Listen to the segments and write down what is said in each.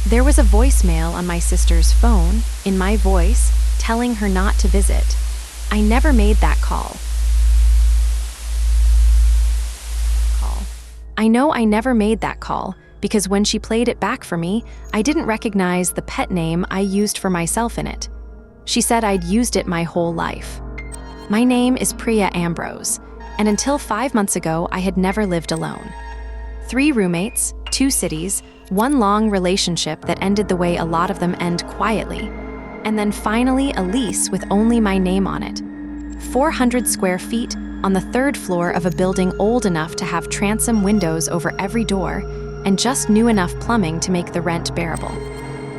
There was a voicemail on my sister's phone, in my voice, telling her not to visit. I never made that call. I know I never made that call because when she played it back for me, I didn't recognize the pet name I used for myself in it. She said I'd used it my whole life. My name is Priya Ambrose, and until 5 months ago, I had never lived alone. 3 roommates, 2 cities, 1 long relationship that ended the way a lot of them end quietly, and then finally a lease with only my name on it. 400 square feet on the 3rd floor of a building old enough to have transom windows over every door and just new enough plumbing to make the rent bearable.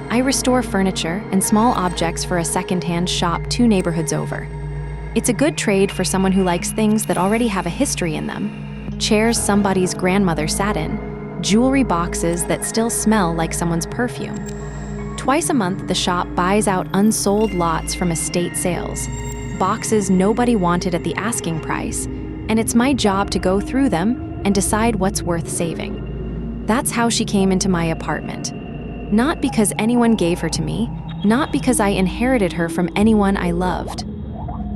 I restore furniture and small objects for a second-hand shop 2 neighborhoods over. It's a good trade for someone who likes things that already have a history in them. Chairs somebody's grandmother sat in, jewelry boxes that still smell like someone's perfume. Twice a month, the shop buys out unsold lots from estate sales. Boxes nobody wanted at the asking price, and it's my job to go through them and decide what's worth saving. That's how she came into my apartment. Not because anyone gave her to me, not because I inherited her from anyone I loved.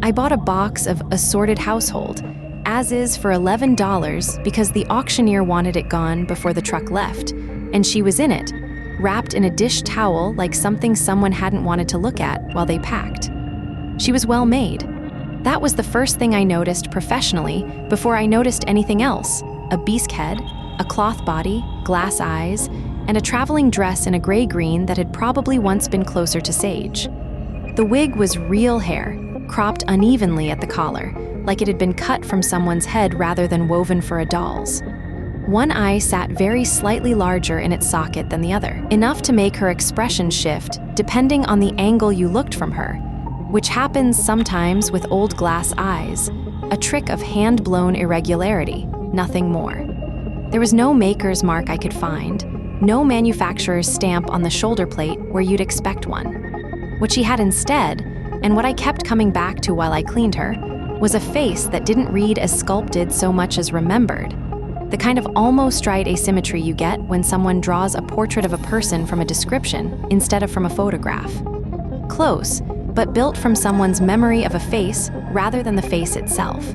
I bought a box of assorted household, as is for $11 because the auctioneer wanted it gone before the truck left, and she was in it, wrapped in a dish towel like something someone hadn't wanted to look at while they packed. She was well made. That was the first thing I noticed professionally before I noticed anything else. A bisque head, a cloth body, glass eyes, and a traveling dress in a gray-green that had probably once been closer to sage. The wig was real hair, cropped unevenly at the collar, like it had been cut from someone's head rather than woven for a doll's. One eye sat very slightly larger in its socket than the other, enough to make her expression shift depending on the angle you looked from her, which happens sometimes with old glass eyes, a trick of hand-blown irregularity, nothing more. There was no maker's mark I could find, no manufacturer's stamp on the shoulder plate where you'd expect one. What she had instead, and what I kept coming back to while I cleaned her, was a face that didn't read as sculpted so much as remembered. The kind of almost right asymmetry you get when someone draws a portrait of a person from a description instead of from a photograph. Close, but built from someone's memory of a face rather than the face itself.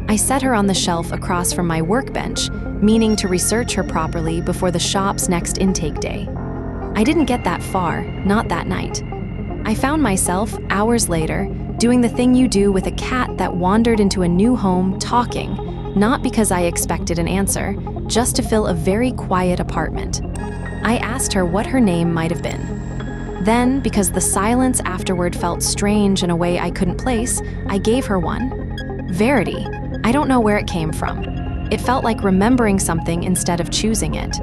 I set her on the shelf across from my workbench, meaning to research her properly before the shop's next intake day. I didn't get that far, not that night. I found myself, hours later, doing the thing you do with a cat that wandered into a new home talking, not because I expected an answer, just to fill a very quiet apartment. I asked her what her name might have been. Then, because the silence afterward felt strange in a way I couldn't place, I gave her one. Verity. I don't know where it came from. It felt like remembering something instead of choosing it.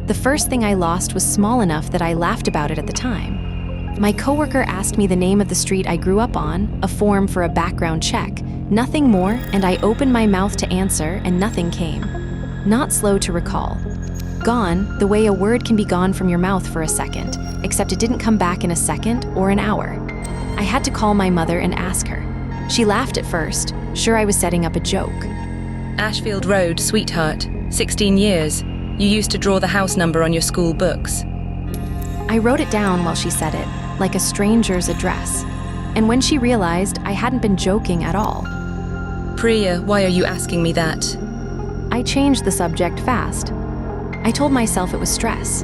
The first thing I lost was small enough that I laughed about it at the time. My coworker asked me the name of the street I grew up on, a form for a background check, nothing more, and I opened my mouth to answer and nothing came. Not slow to recall. Gone, the way a word can be gone from your mouth for a second, except it didn't come back in a second or an hour. I had to call my mother and ask her. She laughed at first, sure I was setting up a joke. Ashfield Road, sweetheart. 16 years. You used to draw the house number on your school books. I wrote it down while she said it, like a stranger's address. And when she realized, I hadn't been joking at all. Priya, why are you asking me that? I changed the subject fast. I told myself it was stress.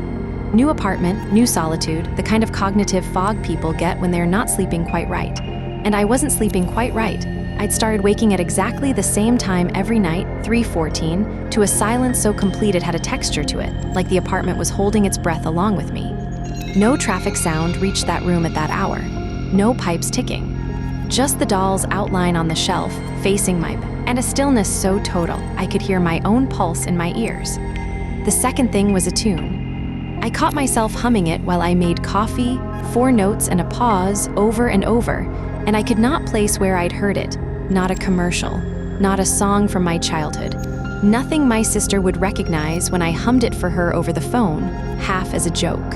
New apartment, new solitude, the kind of cognitive fog people get when they're not sleeping quite right. And I wasn't sleeping quite right. I'd started waking at exactly the same time every night, 3:14, to a silence so complete it had a texture to it, like the apartment was holding its breath along with me. No traffic sound reached that room at that hour. No pipes ticking. Just the doll's outline on the shelf, facing my bed, and a stillness so total I could hear my own pulse in my ears. The second thing was a tune. I caught myself humming it while I made coffee, 4 notes and a pause over and over, and I could not place where I'd heard it. Not a commercial, not a song from my childhood. Nothing my sister would recognize when I hummed it for her over the phone, half as a joke.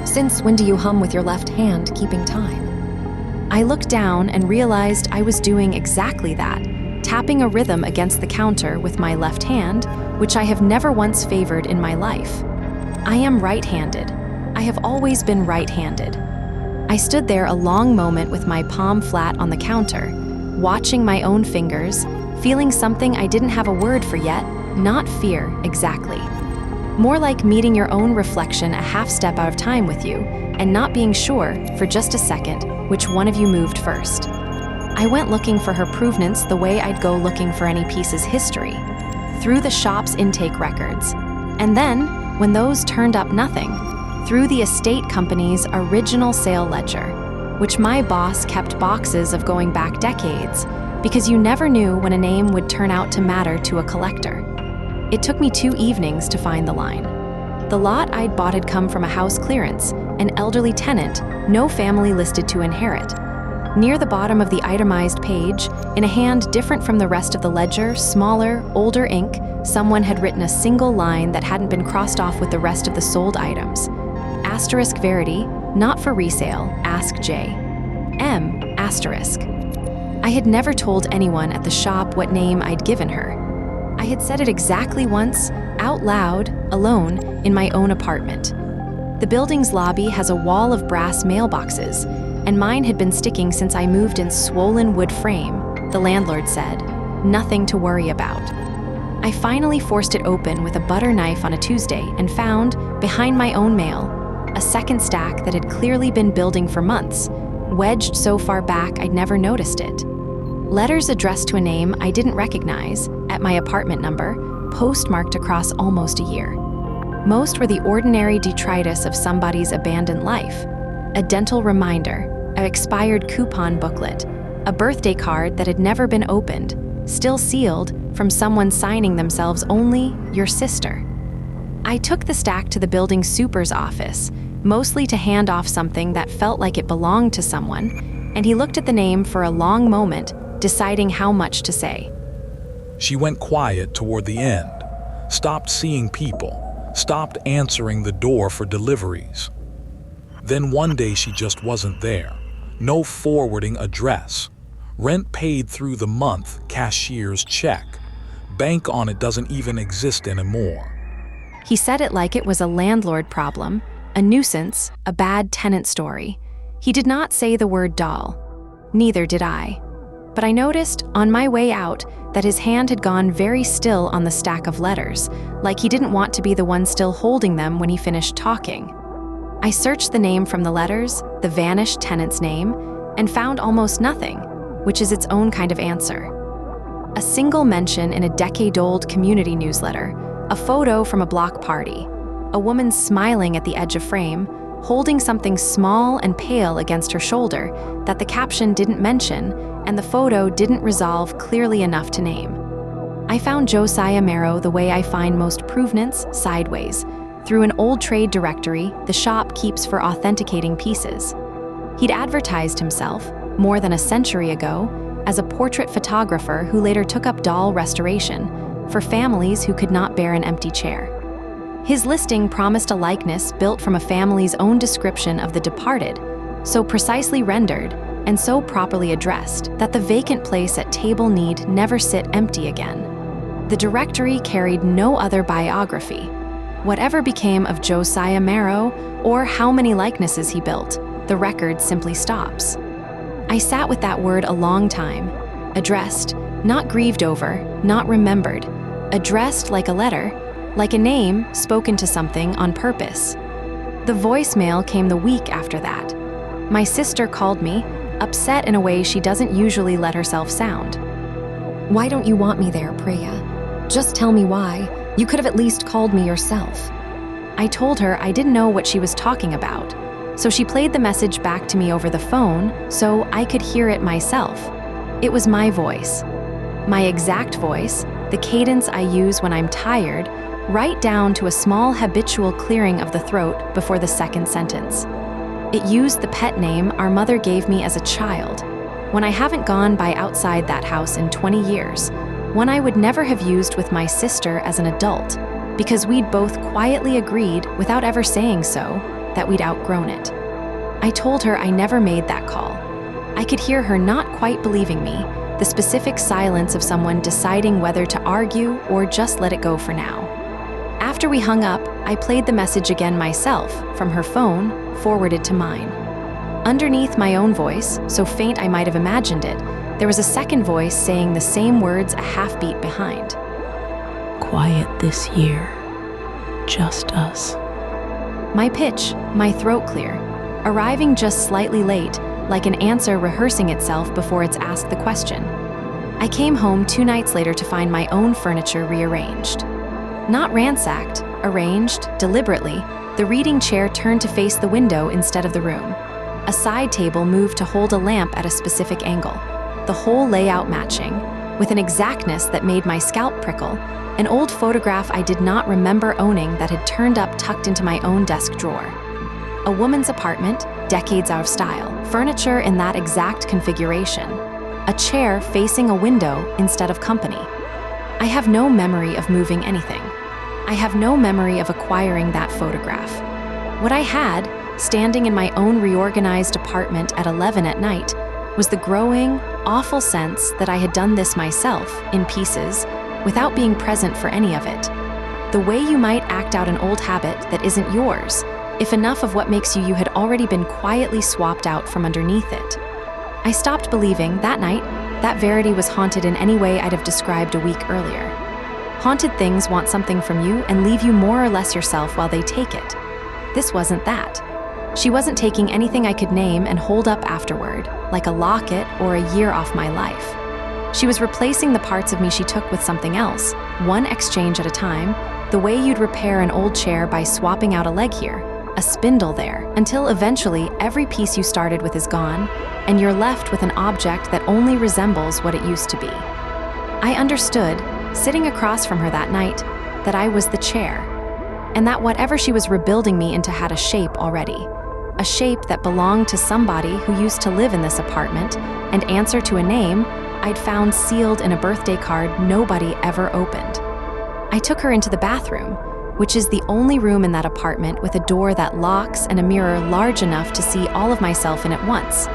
Since when do you hum with your left hand, keeping time? I looked down and realized I was doing exactly that, tapping a rhythm against the counter with my left hand, which I have never once favored in my life. I am right-handed. I have always been right-handed. I stood there a long moment with my palm flat on the counter, watching my own fingers, feeling something I didn't have a word for yet, not fear, exactly. More like meeting your own reflection a half step out of time with you, and not being sure, for just a second, which one of you moved first. I went looking for her provenance the way I'd go looking for any piece's history, through the shop's intake records. And then, when those turned up nothing, through the estate company's original sale ledger, which my boss kept boxes of going back decades, because you never knew when a name would turn out to matter to a collector. It took me 2 evenings to find the line. The lot I'd bought had come from a house clearance, an elderly tenant, no family listed to inherit. Near the bottom of the itemized page, in a hand different from the rest of the ledger, smaller, older ink, someone had written a single line that hadn't been crossed off with the rest of the sold items. Asterisk Verity, not for resale, ask J. M. Asterisk. I had never told anyone at the shop what name I'd given her. I had said it exactly once, out loud, alone, in my own apartment. The building's lobby has a wall of brass mailboxes, and mine had been sticking since I moved in swollen wood frame, the landlord said. Nothing to worry about. I finally forced it open with a butter knife on a Tuesday and found, behind my own mail, a second stack that had clearly been building for months, wedged so far back I'd never noticed it. Letters addressed to a name I didn't recognize, at my apartment number, postmarked across almost a year. Most were the ordinary detritus of somebody's abandoned life. A dental reminder, an expired coupon booklet, a birthday card that had never been opened, still sealed, from someone signing themselves only, your sister. I took the stack to the building super's office, mostly to hand off something that felt like it belonged to someone, and he looked at the name for a long moment, deciding how much to say. She went quiet toward the end, stopped seeing people, stopped answering the door for deliveries. Then one day she just wasn't there. No forwarding address. Rent paid through the month, cashier's check. Bank on it doesn't even exist anymore. He said it like it was a landlord problem, a nuisance, a bad tenant story. He did not say the word doll. Neither did I. But I noticed, on my way out, that his hand had gone very still on the stack of letters, like he didn't want to be the one still holding them when he finished talking. I searched the name from the letters, the vanished tenant's name, and found almost nothing, which is its own kind of answer. A single mention in a decade-old community newsletter, a photo from a block party, a woman smiling at the edge of frame, holding something small and pale against her shoulder that the caption didn't mention and the photo didn't resolve clearly enough to name. I found Josiah Marrow the way I find most provenance, sideways, through an old trade directory the shop keeps for authenticating pieces. He'd advertised himself, more than a century ago, as a portrait photographer who later took up doll restoration for families who could not bear an empty chair. His listing promised a likeness built from a family's own description of the departed, so precisely rendered and so properly addressed that the vacant place at table need never sit empty again. The directory carried no other biography. Whatever became of Josiah Marrow or how many likenesses he built, the record simply stops. I sat with that word a long time, addressed, not grieved over, not remembered, addressed like a letter, like a name spoken to something on purpose. The voicemail came the week after that. My sister called me, upset in a way she doesn't usually let herself sound. "Why don't you want me there, Priya? Just tell me why. You could have at least called me yourself." I told her I didn't know what she was talking about, so she played the message back to me over the phone so I could hear it myself. It was my voice. My exact voice, the cadence I use when I'm tired, right down to a small habitual clearing of the throat before the second sentence. It used the pet name our mother gave me as a child, when I haven't gone by outside that house in 20 years, one I would never have used with my sister as an adult, because we'd both quietly agreed, without ever saying so, that we'd outgrown it. I told her I never made that call. I could hear her not quite believing me, the specific silence of someone deciding whether to argue or just let it go for now. After we hung up, I played the message again myself, from her phone, forwarded to mine. Underneath my own voice, so faint I might have imagined it, there was a second voice saying the same words a half beat behind. Quiet this year. Just us. My pitch, my throat clear, arriving just slightly late, like an answer rehearsing itself before it's asked the question. I came home 2 nights later to find my own furniture rearranged. Not ransacked, arranged, deliberately, the reading chair turned to face the window instead of the room. A side table moved to hold a lamp at a specific angle, the whole layout matching, with an exactness that made my scalp prickle, an old photograph I did not remember owning that had turned up tucked into my own desk drawer. A woman's apartment, decades out of style, furniture in that exact configuration, a chair facing a window instead of company. I have no memory of moving anything. I have no memory of acquiring that photograph. What I had, standing in my own reorganized apartment at 11 at night, was the growing, awful sense that I had done this myself, in pieces, without being present for any of it. The way you might act out an old habit that isn't yours, if enough of what makes you had already been quietly swapped out from underneath it. I stopped believing, that night, that Verity was haunted in any way I'd have described a week earlier. Haunted things want something from you and leave you more or less yourself while they take it. This wasn't that. She wasn't taking anything I could name and hold up afterward, like a locket or a year off my life. She was replacing the parts of me she took with something else, one exchange at a time, the way you'd repair an old chair by swapping out a leg here, a spindle there, until eventually every piece you started with is gone, and you're left with an object that only resembles what it used to be. I understood, sitting across from her that night, that I was the chair, and that whatever she was rebuilding me into had a shape already. A shape that belonged to somebody who used to live in this apartment and answer to a name I'd found sealed in a birthday card nobody ever opened. I took her into the bathroom, which is the only room in that apartment with a door that locks and a mirror large enough to see all of myself in at once.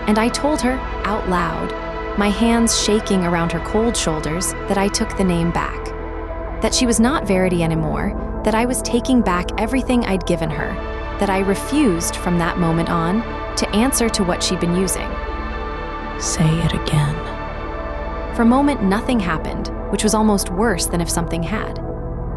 And I told her, out loud, my hands shaking around her cold shoulders, that I took the name back. That she was not Verity anymore, that I was taking back everything I'd given her, that I refused from that moment on to answer to what she'd been using. Say it again. For a moment, nothing happened, which was almost worse than if something had.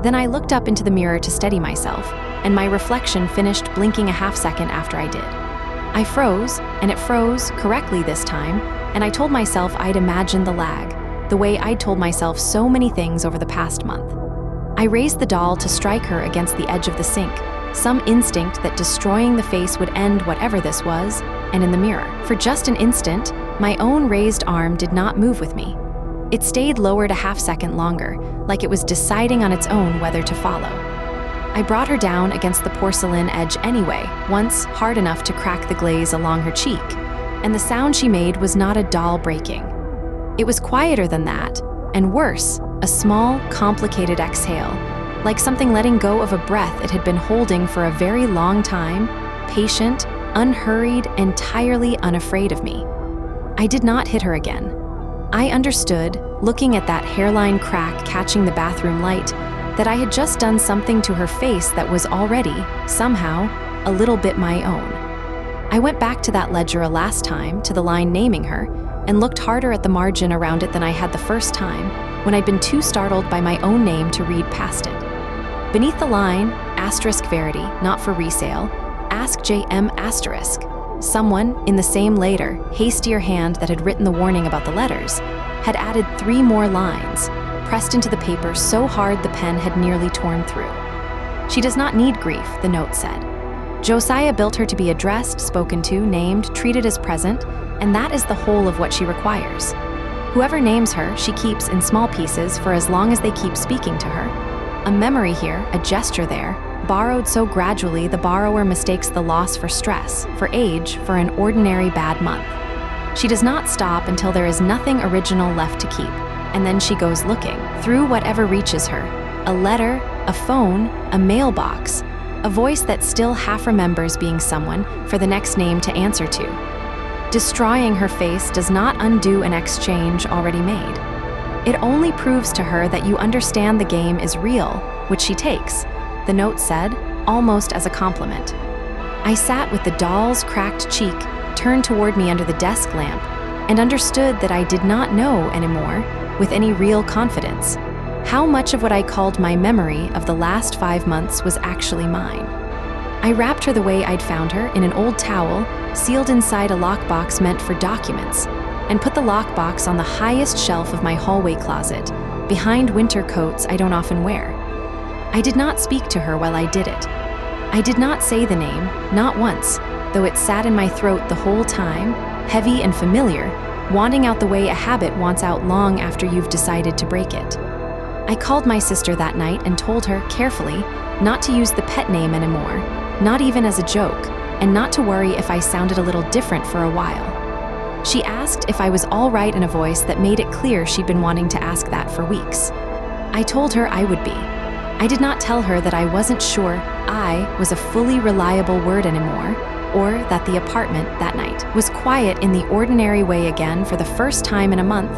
Then I looked up into the mirror to steady myself, and my reflection finished blinking a half second after I did. I froze, and it froze correctly this time, and I told myself I'd imagined the lag, the way I'd told myself so many things over the past month. I raised the doll to strike her against the edge of the sink, some instinct that destroying the face would end whatever this was, and in the mirror. For just an instant, my own raised arm did not move with me. It stayed lowered a half second longer, like it was deciding on its own whether to follow. I brought her down against the porcelain edge anyway, once hard enough to crack the glaze along her cheek, and the sound she made was not a doll breaking. It was quieter than that, and worse, a small, complicated exhale, like something letting go of a breath it had been holding for a very long time, patient, unhurried, entirely unafraid of me. I did not hit her again. I understood, looking at that hairline crack catching the bathroom light, that I had just done something to her face that was already, somehow, a little bit my own. I went back to that ledger a last time, to the line naming her, and looked harder at the margin around it than I had the first time, when I'd been too startled by my own name to read past it. Beneath the line, asterisk Verity, not for resale, ask JM asterisk. Someone, in the same later, hastier hand that had written the warning about the letters, had added 3 more lines, pressed into the paper so hard the pen had nearly torn through. She does not need grief, the note said. Josiah built her to be addressed, spoken to, named, treated as present, and that is the whole of what she requires. Whoever names her, she keeps in small pieces for as long as they keep speaking to her. A memory here, a gesture there, borrowed so gradually the borrower mistakes the loss for stress, for age, for an ordinary bad month. She does not stop until there is nothing original left to keep, and then she goes looking, through whatever reaches her, a letter, a phone, a mailbox, a voice that still half remembers being someone for the next name to answer to. Destroying her face does not undo an exchange already made. It only proves to her that you understand the game is real, which she takes, the note said, almost as a compliment. I sat with the doll's cracked cheek turned toward me under the desk lamp and understood that I did not know anymore, with any real confidence, how much of what I called my memory of the last 5 months was actually mine. I wrapped her the way I'd found her, in an old towel, sealed inside a lockbox meant for documents, and put the lockbox on the highest shelf of my hallway closet, behind winter coats I don't often wear. I did not speak to her while I did it. I did not say the name, not once, though it sat in my throat the whole time, heavy and familiar, wanting out the way a habit wants out long after you've decided to break it. I called my sister that night and told her, carefully, not to use the pet name anymore, not even as a joke, and not to worry if I sounded a little different for a while. She asked if I was all right in a voice that made it clear she'd been wanting to ask that for weeks. I told her I would be. I did not tell her that I wasn't sure I was a fully reliable word anymore, or that the apartment that night was quiet in the ordinary way again for the first time in a month,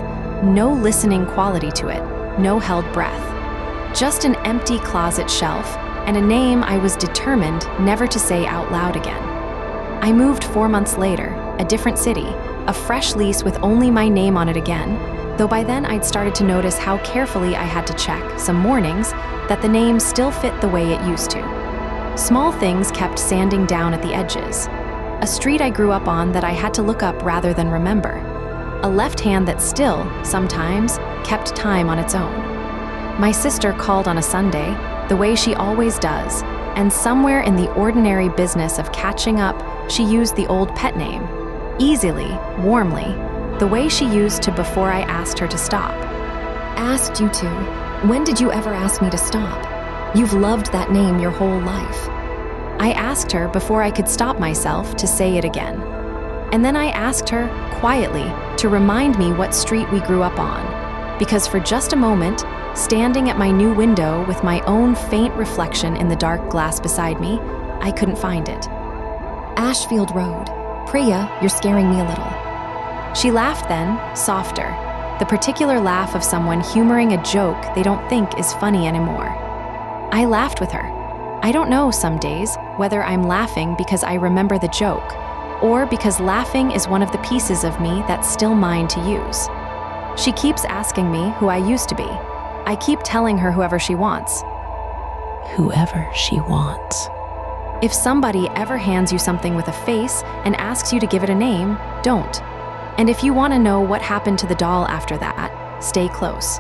no listening quality to it, no held breath. Just an empty closet shelf and a name I was determined never to say out loud again. I moved 4 months later, a different city, a fresh lease with only my name on it again, though by then I'd started to notice how carefully I had to check, some mornings, that the name still fit the way it used to. Small things kept sanding down at the edges. A street I grew up on that I had to look up rather than remember. A left hand that still, sometimes, kept time on its own. My sister called on a Sunday, the way she always does, and somewhere in the ordinary business of catching up, she used the old pet name, easily, warmly, the way she used to before I asked her to stop. Asked you to? When did you ever ask me to stop? You've loved that name your whole life. I asked her before I could stop myself to say it again. And then I asked her, quietly, to remind me what street we grew up on, because for just a moment, standing at my new window with my own faint reflection in the dark glass beside me, I couldn't find it. Ashfield Road. Priya, you're scaring me a little. She laughed then, softer, the particular laugh of someone humoring a joke they don't think is funny anymore. I laughed with her. I don't know some days whether I'm laughing because I remember the joke, or because laughing is one of the pieces of me that's still mine to use. She keeps asking me who I used to be. I keep telling her whoever she wants. Whoever she wants. If somebody ever hands you something with a face and asks you to give it a name, don't. And if you want to know what happened to the doll after that, stay close.